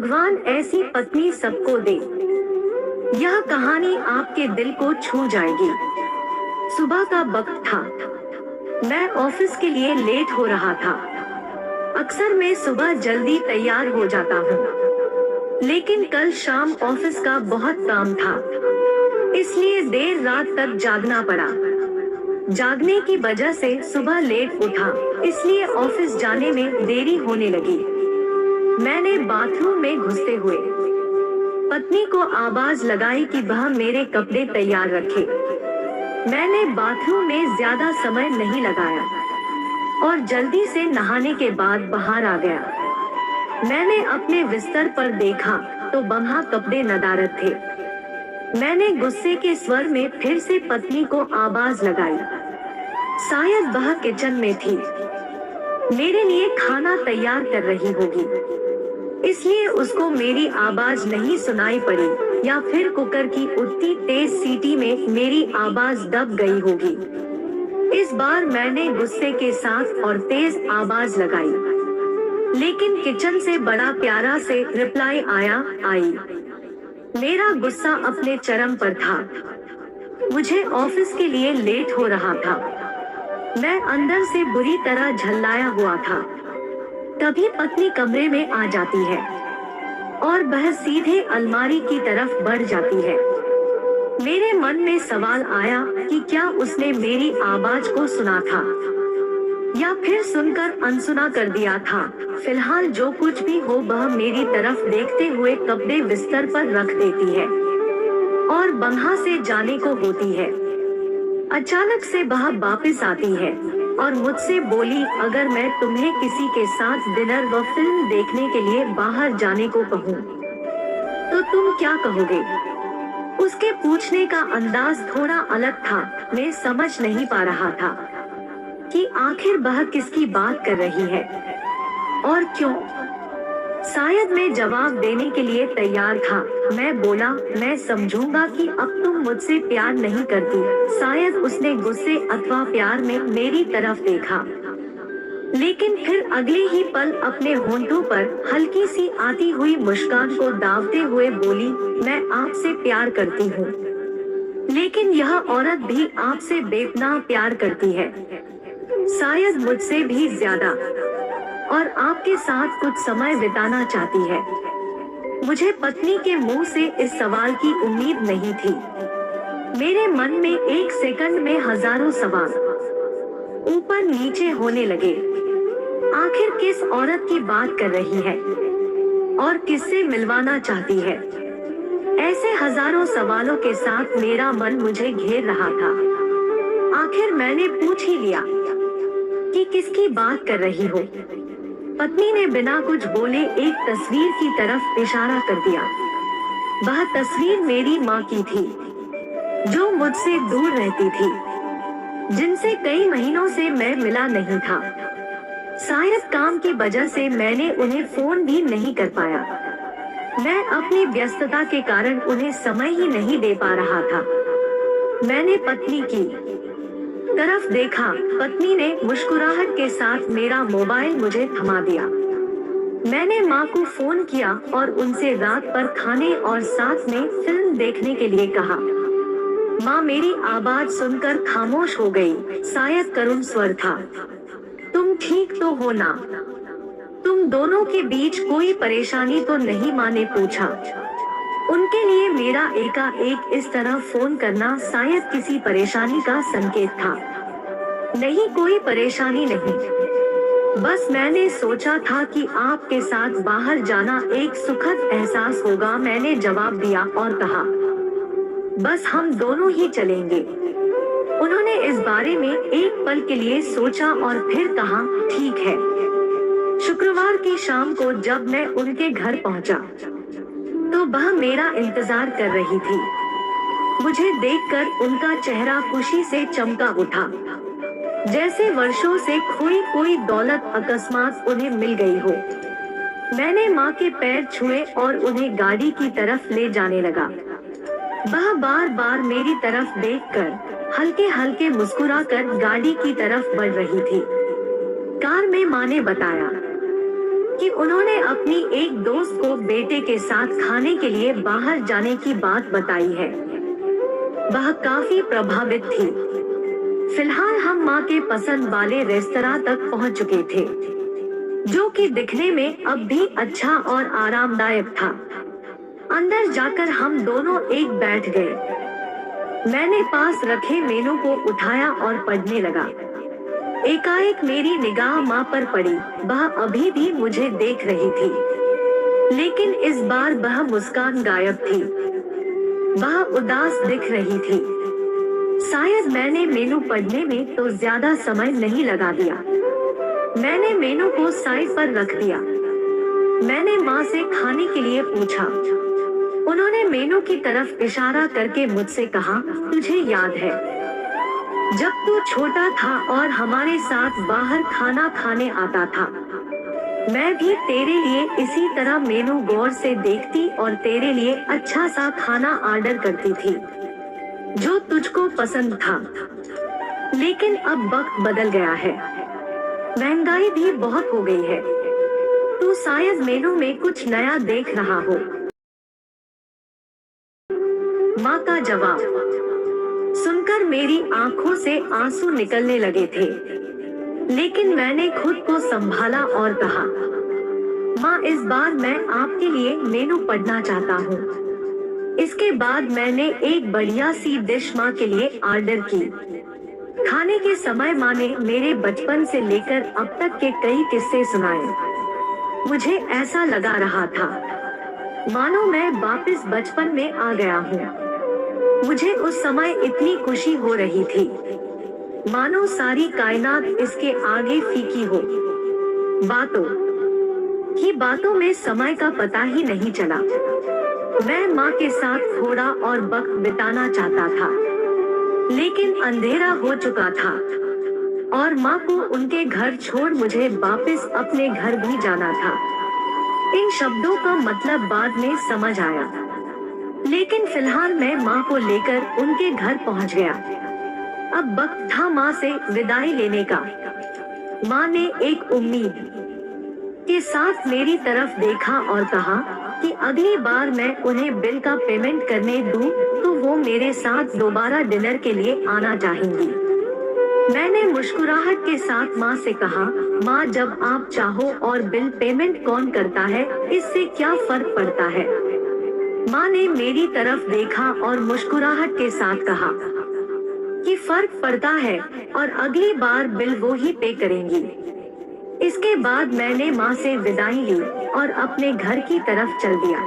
भगवान ऐसी पत्नी सबको दे। यह कहानी आपके दिल को छू जाएगी। सुबह का वक्त था। मैं ऑफिस के लिए लेट हो रहा था। अक्सर मैं सुबह जल्दी तैयार हो जाता हूँ, लेकिन कल शाम ऑफिस का बहुत काम था, इसलिए देर रात तक जागना पड़ा। जागने की वजह से सुबह लेट उठा, इसलिए ऑफिस जाने में देरी होने लगी। मैंने बाथरूम में घुसते हुए पत्नी को आवाज लगाई कि वह मेरे कपड़े तैयार रखे। मैंने बाथरूम में ज्यादा समय नहीं लगाया और जल्दी से नहाने के बाद बाहर आ गया। मैंने अपने बिस्तर पर देखा तो वहां कपड़े नदारद थे। मैंने गुस्से के स्वर में फिर से पत्नी को आवाज लगाई। शायद वह किचन में थी, मेरे लिए खाना तैयार कर रही होगी, इसलिए उसको मेरी आवाज नहीं सुनाई पड़ी, या फिर कुकर की उतनी तेज सीटी में मेरी आवाज दब गई होगी। इस बार मैंने गुस्से के साथ और तेज आवाज लगाई, लेकिन किचन से बड़ा प्यारा से रिप्लाई आया, आई। मेरा गुस्सा अपने चरम पर था। मुझे ऑफिस के लिए लेट हो रहा था। मैं अंदर से बुरी तरह झल्लाया हुआ था। तभी पत्नी कमरे में आ जाती है और वह सीधे अलमारी की तरफ बढ़ जाती है। मेरे मन में सवाल आया कि क्या उसने मेरी आवाज को सुना था या फिर सुनकर अनसुना कर दिया था। फिलहाल जो कुछ भी हो, वह मेरी तरफ देखते हुए कपड़े बिस्तर पर रख देती है और वहां से जाने को होती है। अचानक से वह वापस आती है और मुझसे बोली, अगर मैं तुम्हें किसी के साथ डिनर व फिल्म देखने के लिए बाहर जाने को कहूँ तो तुम क्या कहोगे? उसके पूछने का अंदाज थोड़ा अलग था। मैं समझ नहीं पा रहा था कि आखिर वह किसकी बात कर रही है और क्यों। शायद मैं जवाब देने के लिए तैयार था। मैं बोला, मैं समझूंगा कि अब तुम मुझसे प्यार नहीं करती। शायद उसने गुस्से अथवा प्यार में मेरी तरफ देखा, लेकिन फिर अगले ही पल अपने होंठों पर हल्की सी आती हुई मुस्कान को दावते हुए बोली, मैं आपसे प्यार करती हूँ, लेकिन यह औरत भी आपसे बेपनाह प्यार करती है, शायद मुझसे भी ज्यादा, और आपके साथ कुछ समय बिताना चाहती है। मुझे पत्नी के मुंह से इस सवाल की उम्मीद नहीं थी। मेरे मन में एक सेकंड में हजारों सवाल ऊपर नीचे होने लगे। आखिर किस औरत की बात कर रही है और किससे मिलवाना चाहती है? ऐसे हजारों सवालों के साथ मेरा मन मुझे घेर रहा था। आखिर मैंने पूछ ही लिया कि किसकी बात कर रही हो। पत्नी ने बिना कुछ बोले एक तस्वीर की तरफ इशारा कर दिया। वह तस्वीर मेरी माँ की थी, जो मुझसे दूर रहती थी, जिनसे कई महीनों से मैं मिला नहीं था। शायद काम की वजह से मैंने उन्हें फोन भी नहीं कर पाया। मैं अपनी व्यस्तता के कारण उन्हें समय ही नहीं दे पा रहा था। मैंने पत्नी की तरफ देखा। पत्नी ने मुस्कुराहट के साथ मेरा मोबाइल मुझे थमा दिया। मैंने माँ को फोन किया और उनसे रात पर खाने और साथ में फिल्म देखने के लिए कहा। माँ मेरी आवाज सुनकर खामोश हो गई। शायद करुण स्वर था। तुम ठीक तो हो ना? तुम दोनों के बीच कोई परेशानी तो नहीं? माँ ने पूछा। उनके लिए मेरा एकाएक इस तरह फोन करना शायद किसी परेशानी का संकेत था। नहीं, कोई परेशानी नहीं, बस मैंने सोचा था कि आपके साथ बाहर जाना एक सुखद एहसास होगा। मैंने जवाब दिया और कहा, बस हम दोनों ही चलेंगे। उन्होंने इस बारे में एक पल के लिए सोचा और फिर कहा, ठीक है। शुक्रवार की शाम को जब मैं उनके घर पहुंचा तो वह मेरा इंतजार कर रही थी। मुझे देखकर उनका चेहरा खुशी से चमका उठा, जैसे वर्षों से खोई कोई दौलत अकस्मात उन्हें मिल गई हो। मैंने माँ के पैर छुए और उन्हें गाड़ी की तरफ ले जाने लगा। वह बार बार मेरी तरफ देखकर हल्के हल्के मुस्कुराकर गाड़ी की तरफ बढ़ रही थी। कार में माँ ने बताया कि उन्होंने अपनी एक दोस्त को बेटे के साथ खाने के लिए बाहर जाने की बात बताई है। वह काफी प्रभावित थी। फिलहाल हम माँ के पसंद वाले रेस्तरां तक पहुँच चुके थे, जो कि दिखने में अब भी अच्छा और आरामदायक था। अंदर जाकर हम दोनों एक बैठ गए। मैंने पास रखे मेनू को उठाया और पढ़ने लगा। एकाएक मेरी निगाह माँ पर पड़ी। वह अभी भी मुझे देख रही थी, लेकिन इस बार वह मुस्कान गायब थी। वह उदास दिख रही थी। शायद मैंने मेनू पढ़ने में तो ज्यादा समय नहीं लगा दिया। मैंने मेनू को साइड पर रख दिया। मैंने माँ से खाने के लिए पूछा। उन्होंने मेनू की तरफ इशारा करके मुझसे कहा, तुझे याद है जब तू छोटा था और हमारे साथ बाहर खाना खाने आता था, मैं भी तेरे लिए इसी तरह मेनू गौर से देखती और तेरे लिए अच्छा सा खाना ऑर्डर करती थी जो तुझको पसंद था। लेकिन अब वक्त बदल गया है, महंगाई भी बहुत हो गई है। तू शायद मेनू में कुछ नया देख रहा हो। माँ का जवाब सुनकर मेरी आंखों से आंसू निकलने लगे थे, लेकिन मैंने खुद को संभाला और कहा, माँ इस बार मैं आपके लिए मेनू पढ़ना चाहता हूँ। इसके बाद मैंने एक बढ़िया सी डिश माँ के लिए ऑर्डर की। खाने के समय माँ ने मेरे बचपन से लेकर अब तक के कई किस्से सुनाए। मुझे ऐसा लगा रहा था मानो मैं वापस बचपन में आ गया हूँ। मुझे उस समय इतनी खुशी हो रही थी मानो सारी कायनात इसके आगे फीकी हो। बातों में समय का पता ही नहीं चला। मैं माँ के साथ थोड़ा और वक्त बिताना चाहता था, लेकिन अंधेरा हो चुका था और माँ को उनके घर छोड़ मुझे वापस अपने घर भी जाना था। इन शब्दों का मतलब बाद में समझ आया, लेकिन फिलहाल मैं माँ को लेकर उनके घर पहुँच गया। अब वक्त था माँ से विदाई लेने का। माँ ने एक उम्मीद के साथ मेरी तरफ देखा और कहा कि अगली बार मैं उन्हें बिल का पेमेंट करने दूं तो वो मेरे साथ दोबारा डिनर के लिए आना चाहेंगी। मैंने मुस्कुराहट के साथ माँ से कहा, माँ जब आप चाहो और बिल पेमेंट कौन करता है इससे क्या फर्क पड़ता है। माँ ने मेरी तरफ देखा और मुस्कुराहट के साथ कहा कि फर्क पड़ता है और अगली बार बिल वो ही पे करेंगी। इसके बाद मैंने माँ से विदाई ली और अपने घर की तरफ चल दिया।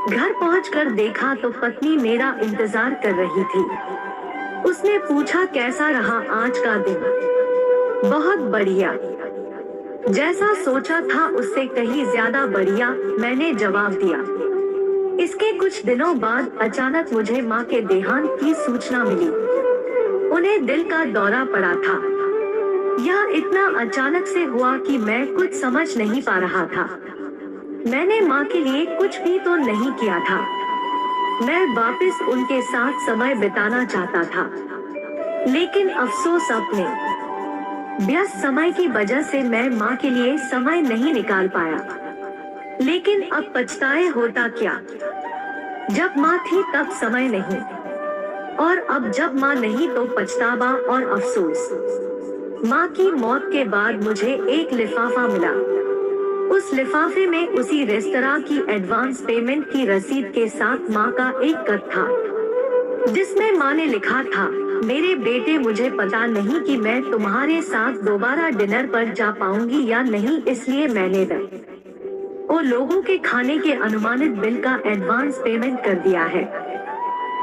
घर पहुंचकर देखा तो पत्नी मेरा इंतजार कर रही थी। उसने पूछा, कैसा रहा आज का दिन। बहुत बढ़िया, जैसा सोचा था उससे कहीं ज्यादा बढ़िया, मैंने जवाब दिया। इसके कुछ दिनों बाद अचानक मुझे माँ के देहांत की सूचना मिली। उन्हें दिल का दौरा पड़ा था। यह इतना अचानक से हुआ कि मैं कुछ समझ नहीं पा रहा था। मैंने माँ के लिए कुछ भी तो नहीं किया था। मैं वापस उनके साथ समय बिताना चाहता था, लेकिन अफसोस अपने व्यस्त समय की वजह से मैं माँ के लिए समय नहीं निकाल पाया। लेकिन अब पछताए होता क्या, जब माँ थी तब समय नहीं, और अब जब माँ नहीं तो पछतावा और अफसोस। माँ की मौत के बाद मुझे एक लिफाफा मिला। उस लिफाफे में उसी रेस्तरां की एडवांस पेमेंट की रसीद के साथ माँ का एक खत था, जिसमें माँ ने लिखा था, मेरे बेटे मुझे पता नहीं कि मैं तुम्हारे साथ दोबारा डिनर पर जा पाऊंगी या नहीं, इसलिए मैंने वो लोगों के खाने के अनुमानित बिल का एडवांस पेमेंट कर दिया है।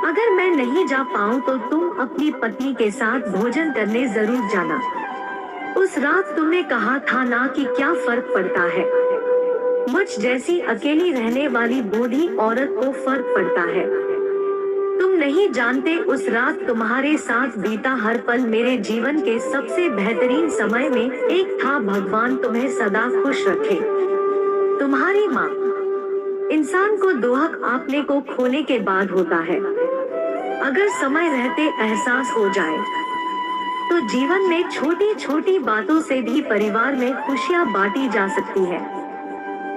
अगर मैं नहीं जा पाऊँ तो तुम अपनी पत्नी के साथ भोजन करने जरूर जाना। उस रात तुमने कहा था ना कि क्या फर्क पड़ता है, मुझ जैसी अकेली रहने वाली बूढ़ी औरत को फर्क पड़ता है। तुम नहीं जानते उस रात तुम्हारे साथ बीता हर पल मेरे जीवन के सबसे बेहतरीन समय में एक था। भगवान तुम्हें सदा खुश रखे। तुम्हारी माँ। इंसान को दुख अपने को खोने के बाद होता है। अगर समय रहते एहसास हो जाए तो जीवन में छोटी छोटी बातों से भी परिवार में खुशियां बांटी जा सकती है।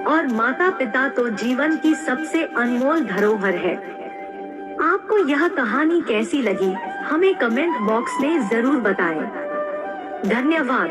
और माता पिता तो जीवन की सबसे अनमोल धरोहर है। आपको यह कहानी कैसी लगी, हमें कमेंट बॉक्स में जरूर बताएं। धन्यवाद।